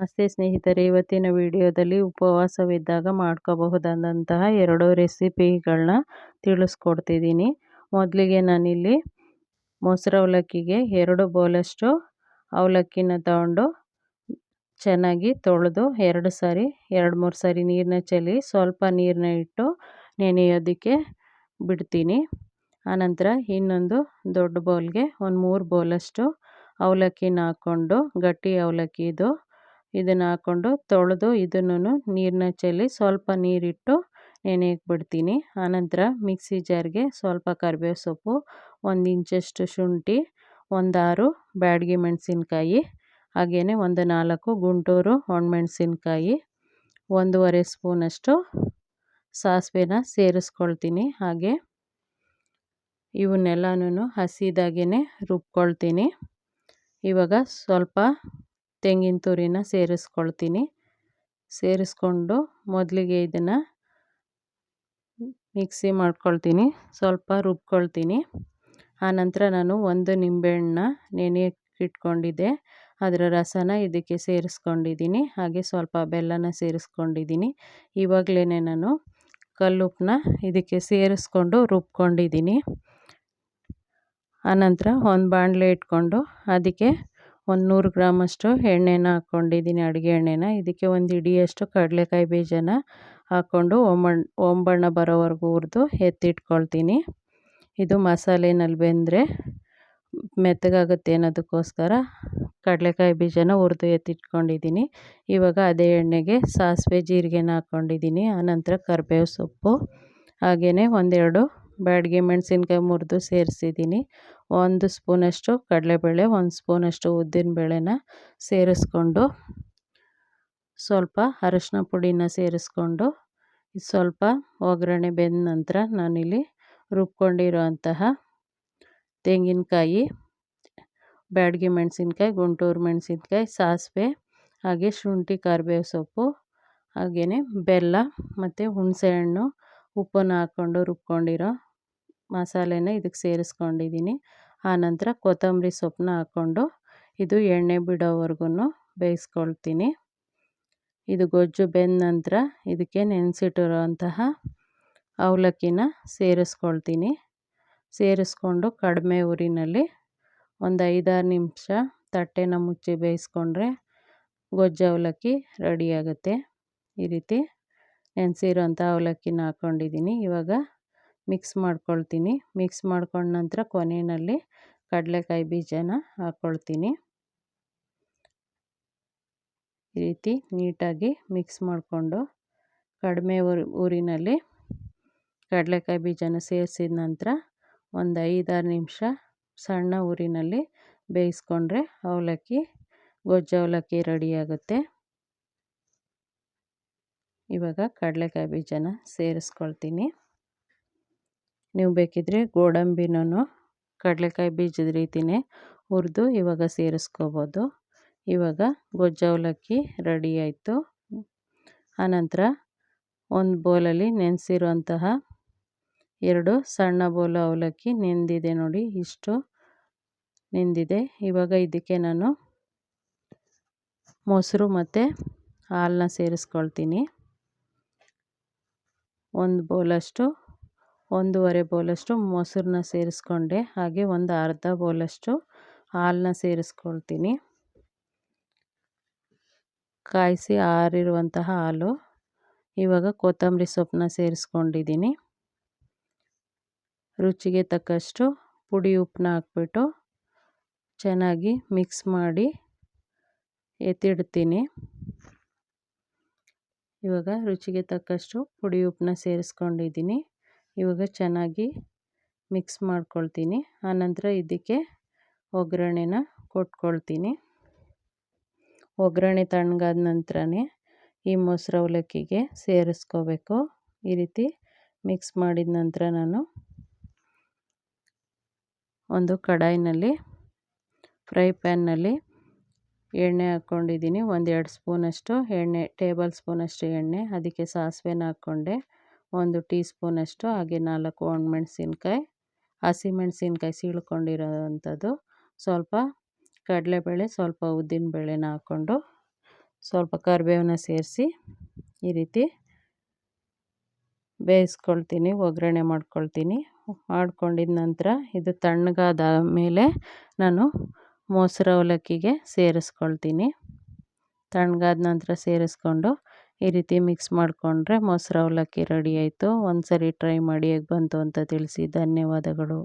ನಮಸ್ತೆ ಸ್ನೇಹಿತರೆ, ಇವತ್ತಿನ ವಿಡಿಯೋದಲ್ಲಿ ಉಪವಾಸವಿದ್ದಾಗ ಮಾಡ್ಕೋಬಹುದಾದಂತಹ 2 ರೆಸಿಪಿಗಳನ್ನ ತಿಳಿಸ್ಕೊಡ್ತಿದ್ದೀನಿ. ಮೊದಲಿಗೆ ನಾನಿಲ್ಲಿ ಮೊಸರು ಅವಲಕ್ಕಿಗೆ 2 ಬೌಲಷ್ಟು ಅವಲಕ್ಕಿನ ತಗೊಂಡು ಚೆನ್ನಾಗಿ ತೊಳೆದು 2 ಸಾರಿ 2-3 ಸಾರಿ ನೀರನ್ನ ಚೆಲ್ಲಿ ಸ್ವಲ್ಪ ನೀರನ್ನ ಇಟ್ಟು ನೆನೆಯೋದಕ್ಕೆ ಬಿಡ್ತೀನಿ. ಆನಂತರ ಇನ್ನೊಂದು ದೊಡ್ಡ ಬೌಲ್ಗೆ ಒಂದು 3 ಬೌಲಷ್ಟು ಅವಲಕ್ಕಿನ ಹಾಕ್ಕೊಂಡು, ಗಟ್ಟಿ ಅವಲಕ್ಕಿ ಇದನ್ನು ಹಾಕ್ಕೊಂಡು ತೊಳೆದು ಇದನ್ನು ನೀರನ್ನ ಚೆಲ್ಲಿ ಸ್ವಲ್ಪ ನೀರಿಟ್ಟು ನೆನೆಯಕ್ಕೆ ಬಿಡ್ತೀನಿ. ಆನಂತರ ಮಿಕ್ಸಿ ಜಾರ್ಗೆ ಸ್ವಲ್ಪ ಕರಿಬೇವು ಸೊಪ್ಪು, 1 ಇಂಚಷ್ಟು ಶುಂಠಿ, ಒಂದು 6 ಬ್ಯಾಡಗಿ ಮೆಣಸಿನ್ಕಾಯಿ, ಹಾಗೆಯೇ ಒಂದು 4 ಗುಂಟೂರು ಒಣಮೆಣಸಿನ್ಕಾಯಿ, 1.5 ಸ್ಪೂನಷ್ಟು ಸಾಸಿವೆನ ಸೇರಿಸ್ಕೊಳ್ತೀನಿ. ಹಾಗೆ ಇವನ್ನೆಲ್ಲನೂ ಹಸಿದಾಗೇ ರುಬ್ಕೊಳ್ತೀನಿ. ಇವಾಗ ಸ್ವಲ್ಪ ತೆಂಗಿನ ತುರಿನ ಸೇರಿಸ್ಕೊಳ್ತೀನಿ. ಸೇರಿಸ್ಕೊಂಡು ಮೊದಲಿಗೆ ಇದನ್ನು ಮಿಕ್ಸಿ ಮಾಡ್ಕೊಳ್ತೀನಿ, ಸ್ವಲ್ಪ ರುಬ್ಕೊಳ್ತೀನಿ. ಆನಂತರ ನಾನು ಒಂದು ನಿಂಬೆಹಣ್ಣನ್ನ ನೆನೆಯಕ್ಕೆ ಇಟ್ಕೊಂಡಿದ್ದೆ, ಅದರ ರಸನ ಇದಕ್ಕೆ ಸೇರಿಸ್ಕೊಂಡಿದ್ದೀನಿ. ಹಾಗೆ ಸ್ವಲ್ಪ ಬೆಲ್ಲನ ಸೇರಿಸ್ಕೊಂಡಿದ್ದೀನಿ. ಇವಾಗಲೇ ನಾನು ಕಲ್ಲುಪ್ಪನ್ನ ಇದಕ್ಕೆ ಸೇರಿಸ್ಕೊಂಡು ರುಬ್ಕೊಂಡಿದ್ದೀನಿ. ಆನಂತರ ಒಂದು ಬಾಣಲೆ ಇಟ್ಕೊಂಡು ಅದಕ್ಕೆ ಒಂದು 100 ಗ್ರಾಮಷ್ಟು ಎಣ್ಣೆನ ಹಾಕ್ಕೊಂಡಿದ್ದೀನಿ, ಅಡುಗೆ ಎಣ್ಣೆನ. ಇದಕ್ಕೆ ಒಂದು ಹಿಡಿಯಷ್ಟು ಕಡಲೆಕಾಯಿ ಬೀಜನ ಹಾಕ್ಕೊಂಡು ಒಂಬಣ್ಣ ಬರೋವರೆಗೂ ಹುರಿದು ಎತ್ತಿಟ್ಕೊಳ್ತೀನಿ. ಇದು ಮಸಾಲೆನಲ್ಲಿ ಬೆಂದರೆ ಮೆತ್ತಗಾಗುತ್ತೆ ಅನ್ನೋದಕ್ಕೋಸ್ಕರ ಕಡಲೆಕಾಯಿ ಬೀಜನ ಹುರಿದು ಎತ್ತಿಟ್ಕೊಂಡಿದ್ದೀನಿ. ಇವಾಗ ಅದೇ ಎಣ್ಣೆಗೆ ಸಾಸಿವೆ ಜೀರಿಗೆನ ಹಾಕ್ಕೊಂಡಿದ್ದೀನಿ. ಆನಂತರ ಕರಿಬೇವು ಸೊಪ್ಪು, ಹಾಗೆಯೇ 1-2 ಬ್ಯಾಡಗಿ ಮೆಣಸಿನ್ಕಾಯಿ ಮುರಿದು ಸೇರಿಸಿದ್ದೀನಿ. 1 ಸ್ಪೂನಷ್ಟು ಕಡಲೆಬೇಳೆ, 1 ಸ್ಪೂನಷ್ಟು ಉದ್ದಿನಬೇಳೆನ ಸೇರಿಸ್ಕೊಂಡು, ಸ್ವಲ್ಪ ಅರಶಿನ ಪುಡಿನ ಸೇರಿಸ್ಕೊಂಡು, ಸ್ವಲ್ಪ ಒಗ್ಗರಣೆ ಬೆಂದ ನಂತರ ನಾನಿಲ್ಲಿ ರುಬ್ಕೊಂಡಿರೋಂತಹ ತೆಂಗಿನಕಾಯಿ, ಬ್ಯಾಡಗಿ ಮೆಣಸಿನ್ಕಾಯಿ, ಗುಂಟೂರು ಮೆಣಸಿನ್ಕಾಯಿ, ಸಾಸಿವೆ, ಹಾಗೆ ಶುಂಠಿ, ಕರಿಬೇವು ಸೊಪ್ಪು, ಹಾಗೆಯೇ ಬೆಲ್ಲ ಮತ್ತು ಹುಣಸೆಹಣ್ಣು, ಉಪ್ಪನ್ನು ಹಾಕ್ಕೊಂಡು ರುಬ್ಕೊಂಡಿರೋ ಮಸಾಲೆನ ಇದಕ್ಕೆ ಸೇರಿಸ್ಕೊಂಡಿದ್ದೀನಿ. ಆನಂತರ ಕೊತ್ತಂಬರಿ ಸೊಪ್ಪನ್ನ ಹಾಕ್ಕೊಂಡು ಇದು ಎಣ್ಣೆ ಬಿಡೋವರೆಗೂ ಬೇಯಿಸ್ಕೊಳ್ತೀನಿ. ಇದು ಗೊಜ್ಜು ಬೆಂದ ನಂತರ ಇದಕ್ಕೆ ನೆನೆಸಿಟ್ಟಿರೋಂತಹ ಅವಲಕ್ಕಿನ ಸೇರಿಸ್ಕೊಳ್ತೀನಿ. ಸೇರಿಸ್ಕೊಂಡು ಕಡಿಮೆ ಉರಿನಲ್ಲಿ ಒಂದು 5-6 ನಿಮಿಷ ತಟ್ಟೆನ ಮುಚ್ಚಿ ಬೇಯಿಸ್ಕೊಂಡ್ರೆ ಗೊಜ್ಜು ಅವಲಕ್ಕಿ ರೆಡಿಯಾಗುತ್ತೆ. ಈ ರೀತಿ ನೆನೆಸಿರೋಂಥ ಅವಲಕ್ಕಿನ ಹಾಕ್ಕೊಂಡಿದ್ದೀನಿ. ಇವಾಗ ಮಿಕ್ಸ್ ಮಾಡ್ಕೊಳ್ತೀನಿ. ಮಿಕ್ಸ್ ಮಾಡ್ಕೊಂಡ ನಂತರ ಕೊನೆಯಲ್ಲಿ ಕಡಲೆಕಾಯಿ ಬೀಜನ ಹಾಕ್ಕೊಳ್ತೀನಿ. ಈ ರೀತಿ ನೀಟಾಗಿ ಮಿಕ್ಸ್ ಮಾಡಿಕೊಂಡು ಕಡಿಮೆ ಉರಿನಲ್ಲಿ ಕಡಲೆಕಾಯಿ ಬೀಜನ ಸೇರಿಸಿದ ನಂತರ ಒಂದು 5-6 ನಿಮಿಷ ಸಣ್ಣ ಉರಿನಲ್ಲಿ ಬೇಯಿಸ್ಕೊಂಡ್ರೆ ಗೊಜ್ಜು ಅವಲಕ್ಕಿ ರೆಡಿಯಾಗುತ್ತೆ. ಇವಾಗ ಕಡಲೆಕಾಯಿ ಬೀಜನ ಸೇರಿಸ್ಕೊಳ್ತೀನಿ. ನೀವು ಬೇಕಿದ್ದರೆ ಗೋಡಂಬಿನೂ ಕಡಲೆಕಾಯಿ ಬೀಜದ ರೀತಿಯೇ ಹುರಿದು ಇವಾಗ ಸೇರಿಸ್ಕೋಬೋದು. ಇವಾಗ ಗೊಜ್ಜು ಅವಲಕ್ಕಿ ರೆಡಿ ಆಯಿತು. ಆನಂತರ ಒಂದು ಬೌಲಲ್ಲಿ ನೆನೆಸಿರುವಂತಹ 2 ಸಣ್ಣ ಬೌಲ್ ಅವಲಕ್ಕಿ ನೆಂದಿದೆ ನೋಡಿ, ಇಷ್ಟು ನೆಂದಿದೆ. ಇವಾಗ ಇದಕ್ಕೆ ನಾನು ಮೊಸರು ಮತ್ತು ಹಾಲನ್ನ ಸೇರಿಸ್ಕೊಳ್ತೀನಿ. 1 ಬೌಲಷ್ಟು 1.5 ಬೌಲಷ್ಟು ಮೊಸರನ್ನ ಸೇರಿಸ್ಕೊಂಡೆ. ಹಾಗೆ ಒಂದು ಅರ್ಧ ಬೌಲಷ್ಟು ಹಾಲನ್ನ ಸೇರಿಸ್ಕೊಳ್ತೀನಿ. ಕಾಯಿಸಿ ಆರಿರುವಂತಹ ಹಾಲು. ಇವಾಗ ಕೊತ್ತಂಬರಿ ಸೊಪ್ಪನ್ನ ಸೇರಿಸ್ಕೊಂಡಿದ್ದೀನಿ. ರುಚಿಗೆ ತಕ್ಕಷ್ಟು ಪುಡಿ ಉಪ್ಪನ್ನ ಹಾಕ್ಬಿಟ್ಟು ಚೆನ್ನಾಗಿ ಮಿಕ್ಸ್ ಮಾಡಿ ಎತ್ತಿಡ್ತೀನಿ. ಇವಾಗ ರುಚಿಗೆ ತಕ್ಕಷ್ಟು ಪುಡಿ ಉಪ್ಪನ್ನ ಸೇರಿಸ್ಕೊಂಡಿದ್ದೀನಿ. ಇವಾಗ ಚೆನ್ನಾಗಿ ಮಿಕ್ಸ್ ಮಾಡ್ಕೊಳ್ತೀನಿ. ಆನಂತರ ಇದಕ್ಕೆ ಒಗ್ಗರಣೆನ ಕೊಟ್ಕೊಳ್ತೀನಿ. ಒಗ್ಗರಣೆ ತಣ್ಣಗಾದ ನಂತರನೇ ಈ ಮೊಸರು ಅವಲಕ್ಕಿಗೆ ಸೇರಿಸ್ಕೋಬೇಕು. ಈ ರೀತಿ ಮಿಕ್ಸ್ ಮಾಡಿದ ನಂತರ ನಾನು ಒಂದು ಕಡಾಯಿನಲ್ಲಿ ಫ್ರೈ ಪ್ಯಾನ್ನಲ್ಲಿ ಎಣ್ಣೆ ಹಾಕ್ಕೊಂಡಿದ್ದೀನಿ. 1-2 ಸ್ಪೂನಷ್ಟು ಎಣ್ಣೆ, ಟೇಬಲ್ ಸ್ಪೂನಷ್ಟು ಎಣ್ಣೆ. ಅದಕ್ಕೆ ಸಾಸಿವೆನ ಹಾಕ್ಕೊಂಡೆ, 1 ಟೀ ಸ್ಪೂನಷ್ಟು, ಹಾಗೆ 4 ಒಣಮೆಣಸಿನ್ಕಾಯಿ, ಹಸಿಮೆಣಸಿನ್ಕಾಯಿ ಸೀಳ್ಕೊಂಡಿರೋವಂಥದ್ದು, ಸ್ವಲ್ಪ ಕಡಲೆಬೇಳೆ, ಸ್ವಲ್ಪ ಉದ್ದಿನಬೇಳೆನ ಹಾಕ್ಕೊಂಡು ಸ್ವಲ್ಪ ಕರಿಬೇವನ್ನ ಸೇರಿಸಿ ಈ ರೀತಿ ಬೇಯಿಸ್ಕೊಳ್ತೀನಿ, ಒಗ್ಗರಣೆ ಮಾಡ್ಕೊಳ್ತೀನಿ. ಮಾಡ್ಕೊಂಡಿದ ನಂತರ ಇದು ತಣ್ಣಗಾದ ಮೇಲೆ ನಾನು ಮೊಸರು ಅವಲಕ್ಕಿಗೆ ಸೇರಿಸ್ಕೊಳ್ತೀನಿ. ತಣ್ಣಗಾದ ನಂತರ ಸೇರಿಸ್ಕೊಂಡು ಈ ರೀತಿ ಮಿಕ್ಸ್ ಮಾಡಿಕೊಂಡ್ರೆ ಮೊಸರು ಅವಲಕ್ಕಿ ರೆಡಿ ಆಯಿತು. ಒಂದು ಸರಿ ಟ್ರೈ ಮಾಡಿ ಹೇಗೆ ಬಂತು ಅಂತ ತಿಳಿಸಿ. ಧನ್ಯವಾದಗಳು.